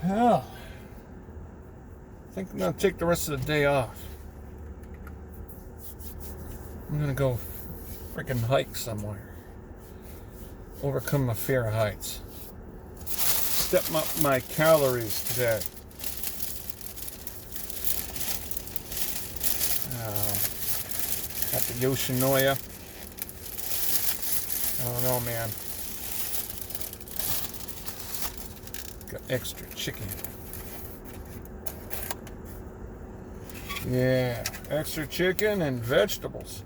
Hell, I think I'm gonna take the rest of the day off. I'm gonna go freaking hike somewhere. Overcome my fear of heights. Step up my calories today. At the Yoshinoya. I don't know, man. Got extra chicken. Yeah, extra chicken and vegetables.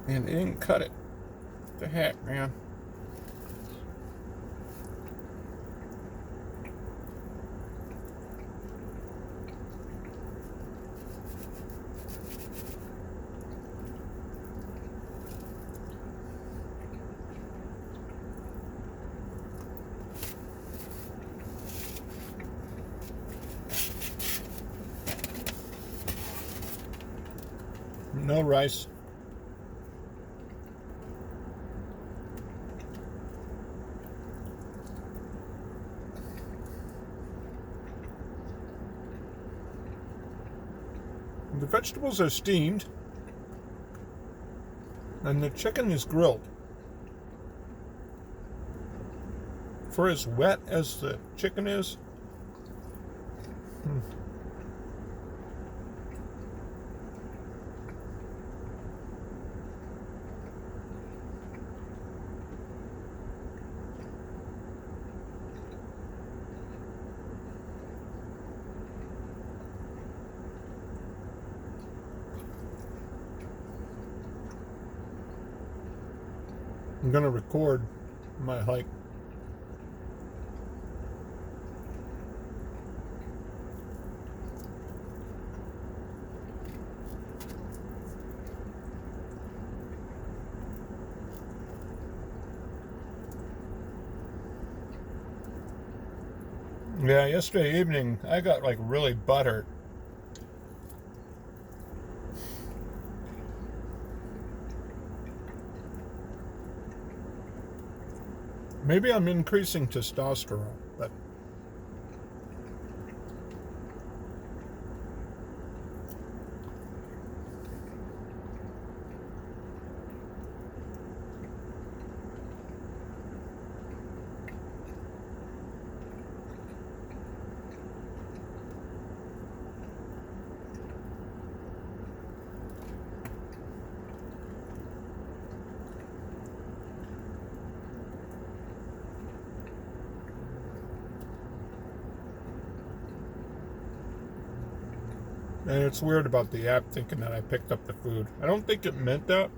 And they didn't cut it. What the heck, man? No rice. The vegetables are steamed, and the chicken is grilled. For as wet as the chicken is, I'm gonna record my hike. Yeah, yesterday evening I got like really butthurt. Maybe I'm increasing testosterone, but and it's weird about the app thinking that I picked up the food. I don't think it meant that.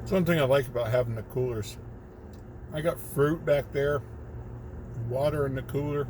It's one thing I like about having the coolers. I got fruit back there, water in the cooler.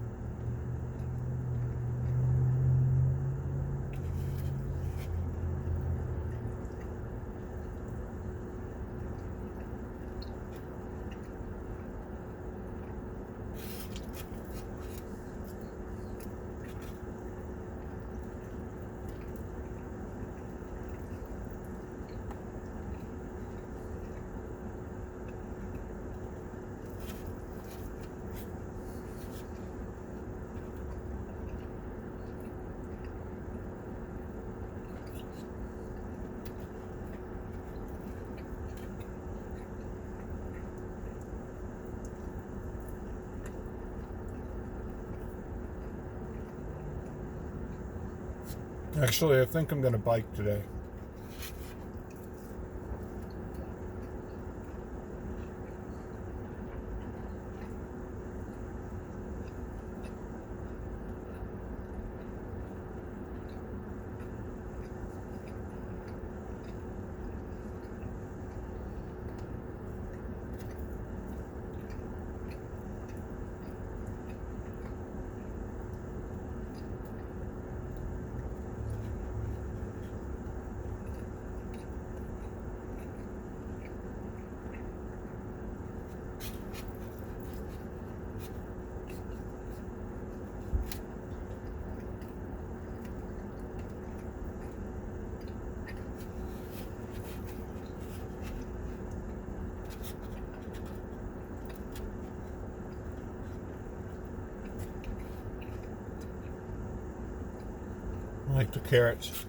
Actually, I think I'm going to bike today. I like the carrots.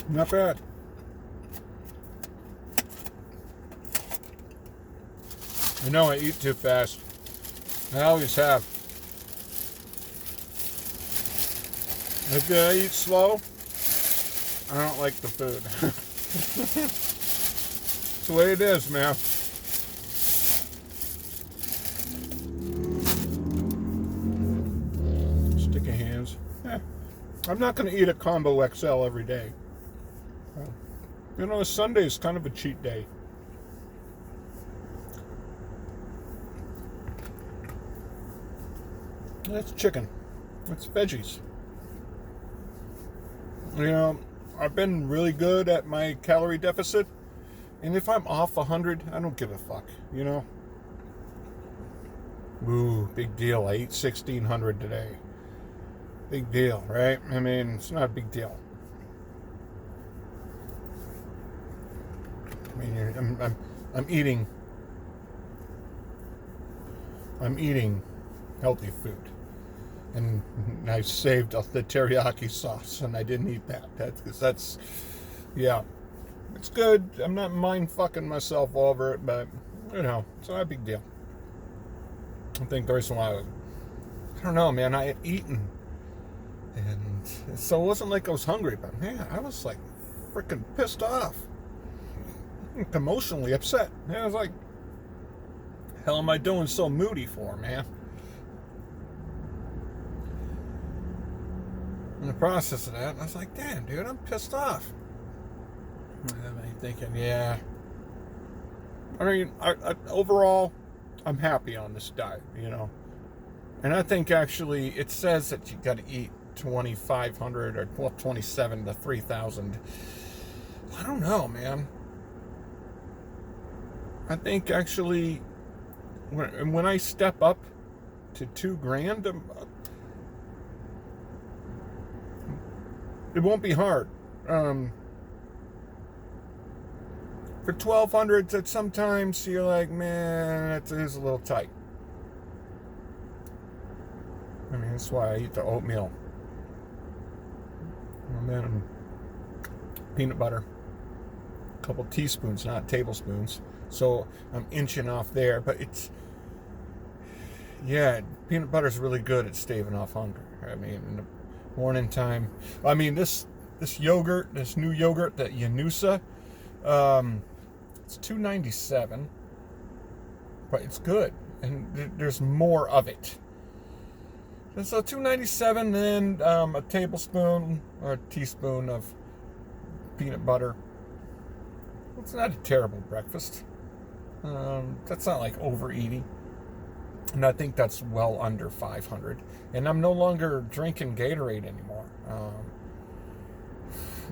Not bad. I know I eat too fast. I always have. If I eat slow, I don't like the food. It's the way it is, man. Sticky hands. I'm not going to eat a combo XL every day. You know, Sunday is kind of a cheat day. That's chicken. That's veggies. You know, I've been really good at my calorie deficit. And if I'm off 100, I don't give a fuck, you know? Ooh, big deal. I ate 1,600 today. Big deal, right? I mean, it's not a big deal. I mean, I'm eating healthy food, and I saved the teriyaki sauce, and I didn't eat that. That's yeah. It's good. I'm not mind fucking myself over it, but you know, it's not a big deal. I think there's a lot of, I don't know, man. I had eaten, and so it wasn't like I was hungry, but man, I was like freaking pissed off, emotionally upset. And I was like, hell am I doing so moody for, man? In the process of that, I was like, damn, dude, I'm pissed off. And I'm thinking, yeah. I mean, overall, I'm happy on this diet, you know. And I think actually it says that you got to eat 2,500 or 27 to 3,000. I don't know, man. I think actually when I step up to $2,000, it won't be hard. For 1,200, that sometimes you're like, man, that is a little tight. I mean, that's why I eat the oatmeal. And then peanut butter. A couple teaspoons, not tablespoons. So I'm inching off there, but it's, yeah, peanut butter is really good at staving off hunger. I mean, in the morning time. I mean, this yogurt, this new yogurt, that Yanusa, it's $2.97, but it's good, and there's more of it. And so $2.97, then a tablespoon or a teaspoon of peanut butter. It's not a terrible breakfast. That's not like overeating. And I think that's well under 500. And I'm no longer drinking Gatorade anymore.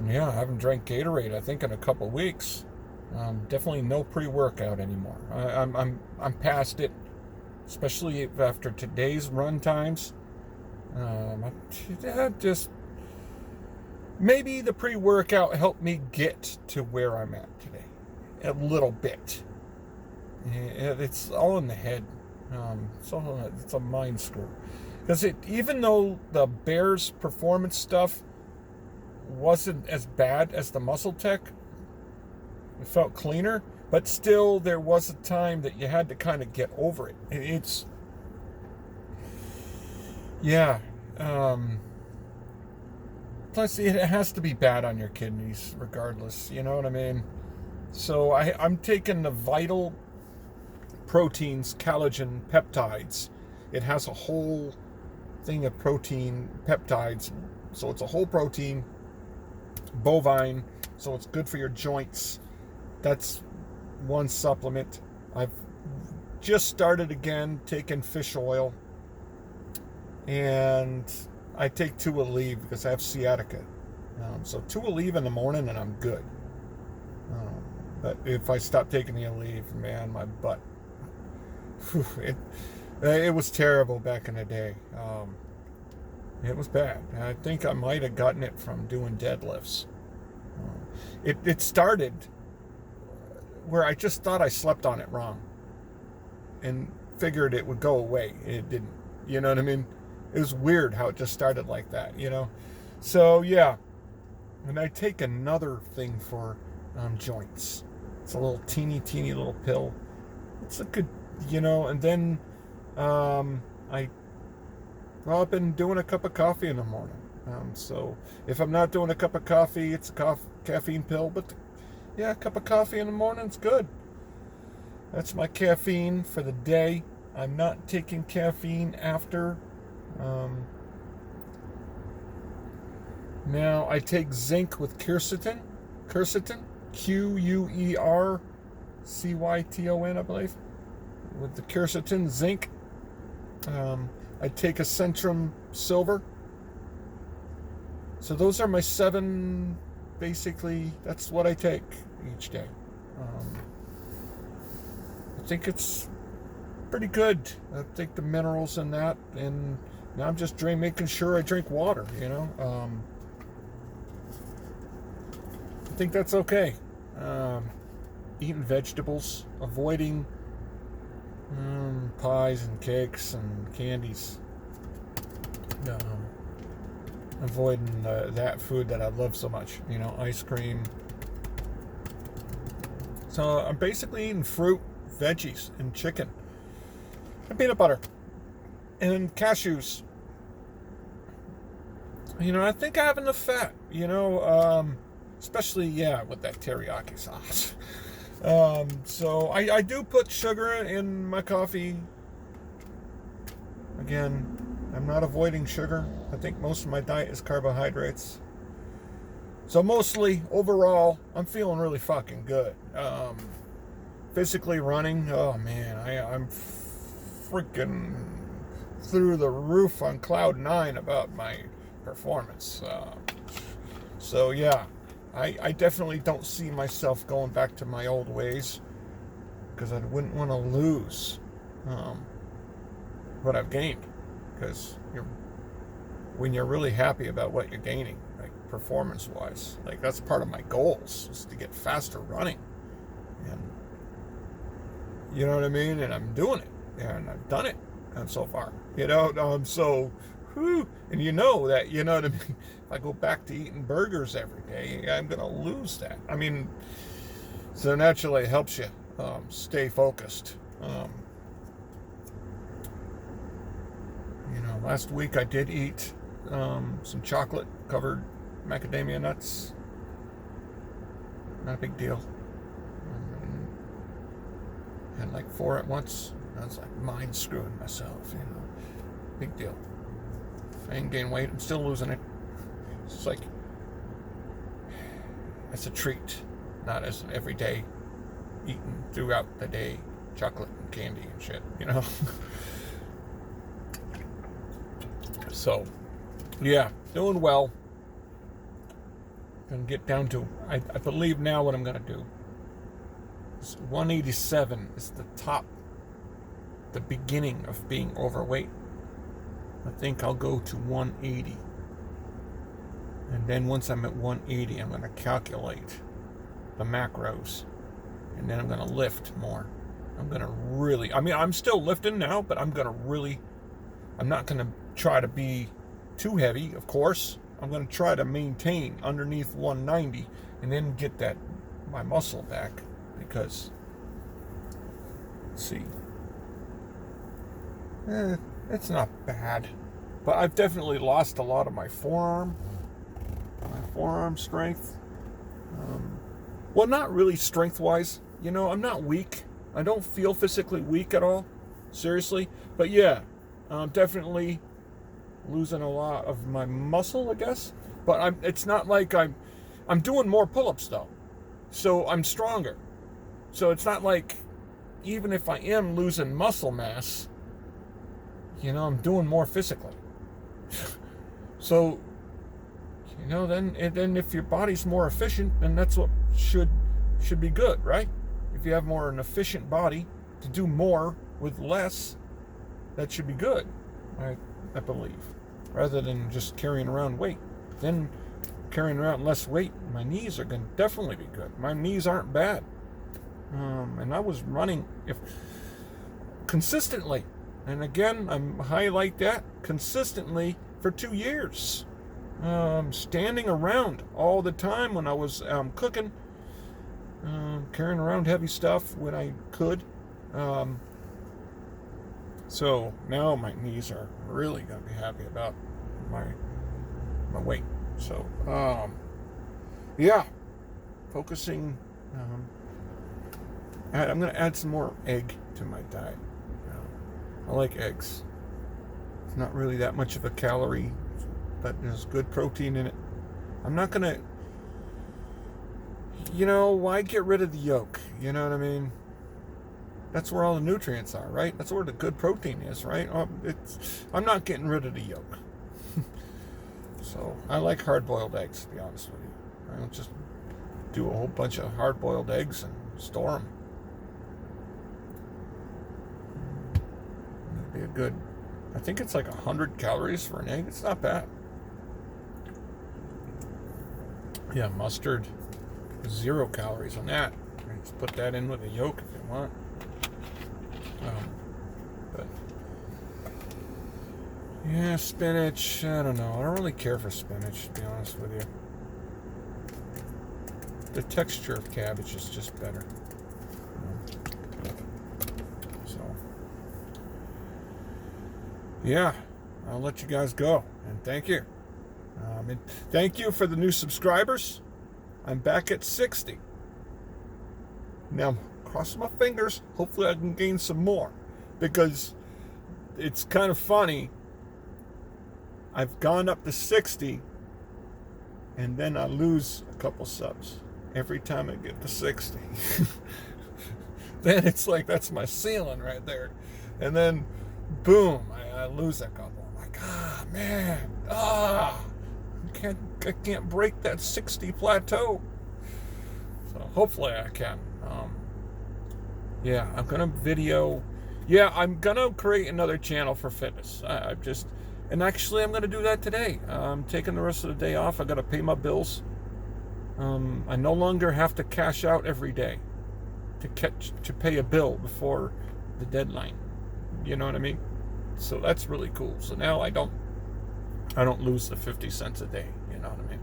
Yeah, I haven't drank Gatorade, I think, in a couple weeks. Definitely no pre-workout anymore. I'm past it, especially after today's run times. Just maybe the pre-workout helped me get to where I'm at today, a little bit. It's all in the head. It's a mind screw. Because even though the Bears performance stuff wasn't as bad as the Muscle Tech, it felt cleaner, but still there was a time that you had to kind of get over it. It's, yeah. Plus, it has to be bad on your kidneys, regardless. You know what I mean? So I'm taking the Vital Proteins collagen peptides. It has a whole thing of protein peptides. So it's a whole protein, bovine, so it's good for your joints. That's one supplement. I've just started again taking fish oil, and I take 2 Aleve because I have sciatica. So 2 Aleve in the morning and I'm good. But if I stop taking the Aleve, man, my butt, it was terrible back in the day. It was bad. I think I might have gotten it from doing deadlifts. It started where I just thought I slept on it wrong and figured it would go away. It didn't. You know what I mean? It was weird how it just started like that, you know? So, yeah. And I take another thing for joints. It's a little teeny little pill. It's a good, you know, and then I've been doing a cup of coffee in the morning. So if I'm not doing a cup of coffee, it's a caffeine pill. But yeah, a cup of coffee in the morning is good. That's my caffeine for the day. I'm not taking caffeine after. Now I take zinc with quercetin, Quercyton, I believe, with the quercetin, zinc. I take a Centrum Silver. So those are my 7, basically, that's what I take each day. I think it's pretty good. I think the minerals in that, and now I'm just making sure I drink water, you know. I think that's okay. Eating vegetables, avoiding pies and cakes and candies. Avoiding that food that I love so much, you know, ice cream, So I'm basically eating fruit, veggies, and chicken, and peanut butter, and cashews. I think I have enough fat, especially, with that teriyaki sauce. So I do put sugar in my coffee. Again, I'm not avoiding sugar. I think most of my diet is carbohydrates. So mostly, overall, I'm feeling really fucking good. Physically running, oh man, I'm freaking through the roof on cloud 9 about my performance. So yeah, I definitely don't see myself going back to my old ways, because I wouldn't want to lose what I've gained. Because when you're really happy about what you're gaining, like performance-wise, like that's part of my goals, is to get faster running, and you know what I mean. And I'm doing it, and I've done it, and so far, so. Whew, and that, you know what I mean? If I go back to eating burgers every day, I'm going to lose that. I mean, so naturally it helps you stay focused. Last week I did eat some chocolate-covered macadamia nuts. Not a big deal. Had like 4 at once. I was like mind screwing myself, Big deal. I ain't gain weight. I'm still losing it. It's like, it's a treat, not as an everyday eating throughout the day chocolate and candy and shit, So, yeah, doing well. Gonna get down to, I believe now what I'm gonna do is 187 is the top, the beginning of being overweight. I think I'll go to 180. And then once I'm at 180, I'm going to calculate the macros. And then I'm going to lift more. I'm going to really, I'm still lifting now, but I'm not going to try to be too heavy, of course. I'm going to try to maintain underneath 190 and then get my muscle back, because, let's see. It's not bad, but I've definitely lost a lot of my forearm strength. Well, not really strength-wise. I'm not weak. I don't feel physically weak at all, seriously. But yeah, I'm definitely losing a lot of my muscle, I guess. But it's not like I'm doing more pull-ups though, so I'm stronger. So it's not like, even if I am losing muscle mass, I'm doing more physically. So, then if your body's more efficient, then that's what should be good, right? If you have an efficient body to do more with less, that should be good, I believe. Rather than just carrying around weight. Then carrying around less weight, my knees are going to definitely be good. My knees aren't bad. And I was running consistently. And again, I highlight that, consistently for 2 years. Standing around all the time when I was cooking, carrying around heavy stuff when I could. So now my knees are really going to be happy about my weight. So, yeah, focusing. I'm going to add some more egg to my diet. I like eggs. It's not really that much of a calorie, but there's good protein in it. I'm not going to, why get rid of the yolk? You know what I mean? That's where all the nutrients are, right? That's where the good protein is, right? I'm not getting rid of the yolk. So I like hard-boiled eggs, to be honest with you. I don't just do a whole bunch of hard-boiled eggs and store them. Be a good, I think it's like 100 calories for an egg. It's not bad. Yeah, mustard, 0 calories on that. Just put that in with a yolk if you want. But yeah, spinach, I don't know. I don't really care for spinach, to be honest with you. The texture of cabbage is just better. yeah, I'll let you guys go. And thank you. And thank you for the new subscribers. I'm back at 60. Now, cross my fingers. Hopefully I can gain some more. Because it's kind of funny. I've gone up to 60. And then I lose a couple subs every time I get to 60. Then it's like, that's my ceiling right there. And then, boom, I lose a couple. I'm like, man, I can't break that 60 plateau. So hopefully I can. Yeah, I'm gonna I'm gonna create another channel for fitness. And actually I'm gonna do that today. I'm taking the rest of the day off. I gotta pay my bills. I no longer have to cash out every day to pay a bill before the deadline. You know what I mean? So that's really cool. So now I don't lose the 50 cents a day. You know what I mean?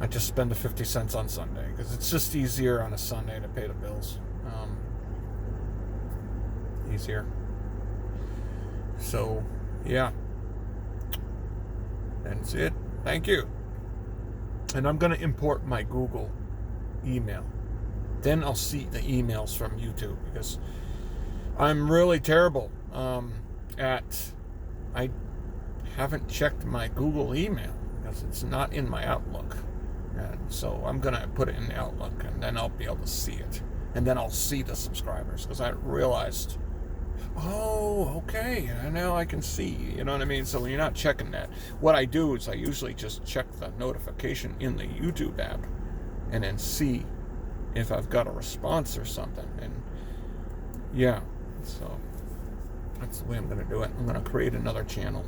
I just spend the 50 cents on Sunday because it's just easier on a Sunday to pay the bills. Easier. So, yeah. That's it. Thank you. And I'm going to import my Google email. Then I'll see the emails from YouTube because I'm really terrible I haven't checked my Google email because it's not in my Outlook. And so I'm going to put it in the Outlook and then I'll be able to see it. And then I'll see the subscribers because I realized, okay, now I can see, you know what I mean? So when you're not checking that, what I do is I usually just check the notification in the YouTube app and then see if I've got a response or something. And yeah, so that's the way I'm going to do it. I'm going to create another channel.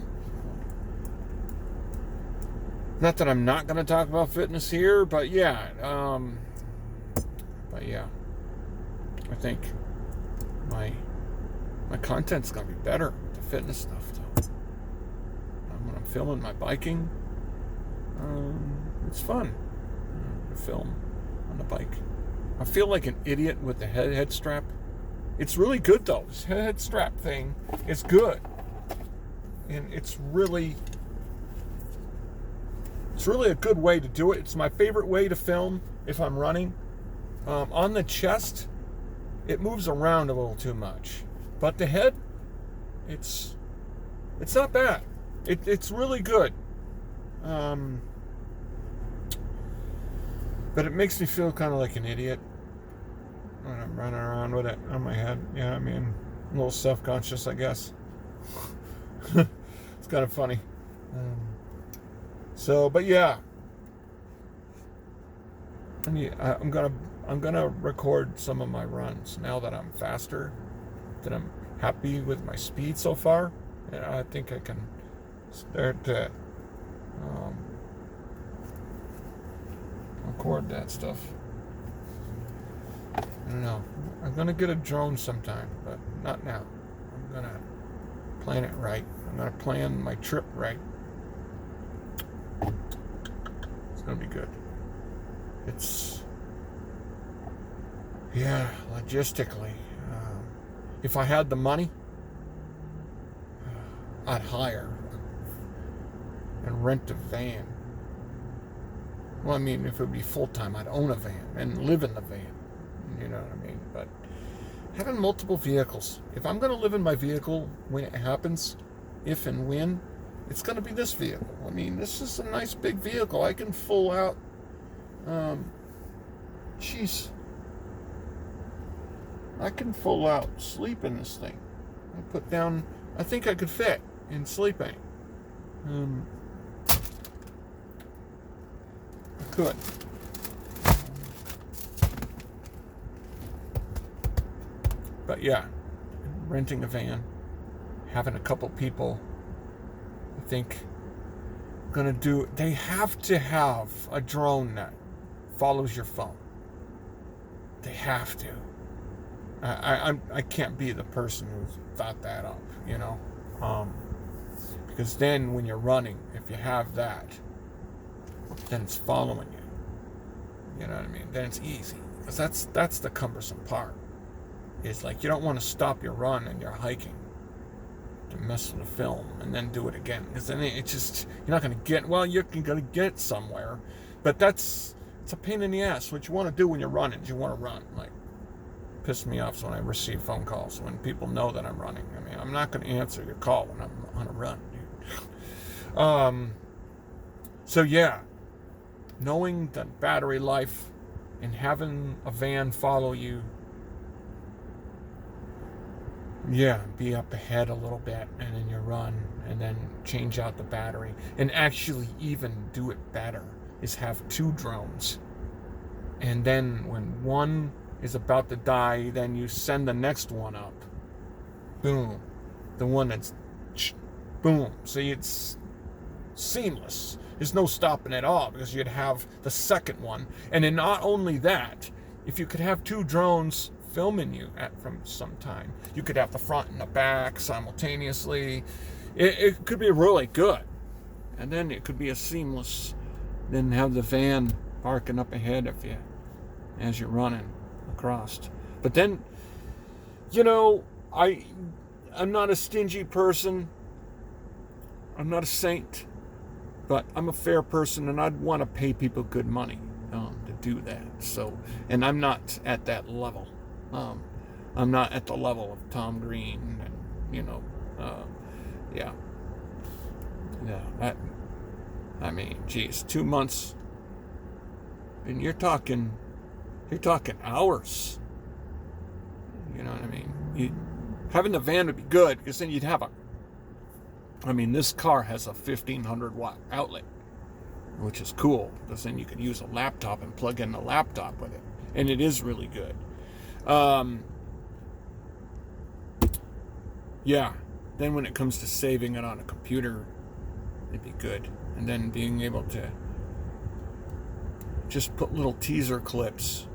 Not that I'm not going to talk about fitness here, but yeah. I think my content's going to be better with the fitness stuff, though. When I'm filming my biking, it's fun to film on the bike. I feel like an idiot with the head strap. It's really good, though. This head strap thing is good. And it's really a good way to do it. It's my favorite way to film if I'm running. On the chest, it moves around a little too much. But the head, it's not bad. It's really good. But it makes me feel kind of like an idiot when I'm running around with it on my head. Yeah, I mean, a little self-conscious, I guess. It's kind of funny. But yeah. I'm gonna record some of my runs now that I'm faster, that I'm happy with my speed so far. And I think I can start to record that stuff. I don't know. I'm gonna get a drone sometime, but not now. I'm gonna plan it right. I'm gonna plan my trip right. It's gonna be good. Logistically, if I had the money, I'd hire and rent a van. Well, I mean, if it would be full-time, I'd own a van and live in the van. You know what I mean? But having multiple vehicles, if I'm going to live in my vehicle when it happens, if and when, it's going to be this vehicle. I mean, this is a nice big vehicle. I can full out, I can full out sleep in this thing. I think I could fit in sleeping. I could. But yeah, renting a van, having a couple people, I think they have to have a drone that follows your phone. They have to. I can't be the person who thought that up, you know, because then when you're running, if you have that, then it's following you. You know what I mean? Then it's easy, because that's the cumbersome part. It's like you don't want to stop your run and you're hiking. to mess with the film and then do it again. Because then it's just, you're not going to get, well, you're going to get somewhere. But it's a pain in the ass. What you want to do when you're running is you want to run. Like, piss me off when I receive phone calls, when people know that I'm running. I mean, I'm not going to answer your call when I'm on a run, dude. So yeah, knowing the battery life and having a van follow you, yeah, be up ahead a little bit and then you run and then change out the battery. And actually even do it better is have 2 drones. And then when one is about to die, then you send the next one up. Boom. The one that's boom. See, it's seamless. There's no stopping at all because you'd have the second one. And then not only that, if you could have 2 drones filming you from some time, you could have the front and the back simultaneously. It could be really good. And then it could be a seamless, then have the van parking up ahead of you as you're running across. But then, you know, I'm not a stingy person. I'm not a saint. But I'm a fair person, and I'd want to pay people good money to do that. So, and I'm not at that level. I'm not at the level of Tom Green, and yeah. I mean, geez, 2 months, and you're talking hours. You know what I mean? Having the van would be good because then you'd have this car has a 1500 watt outlet, which is cool because then you can use a laptop and plug in the laptop with it. And it is really good. Yeah. Then when it comes to saving it on a computer, it'd be good. And then being able to just put little teaser clips.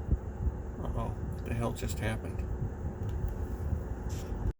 Uh-oh, what the hell just happened?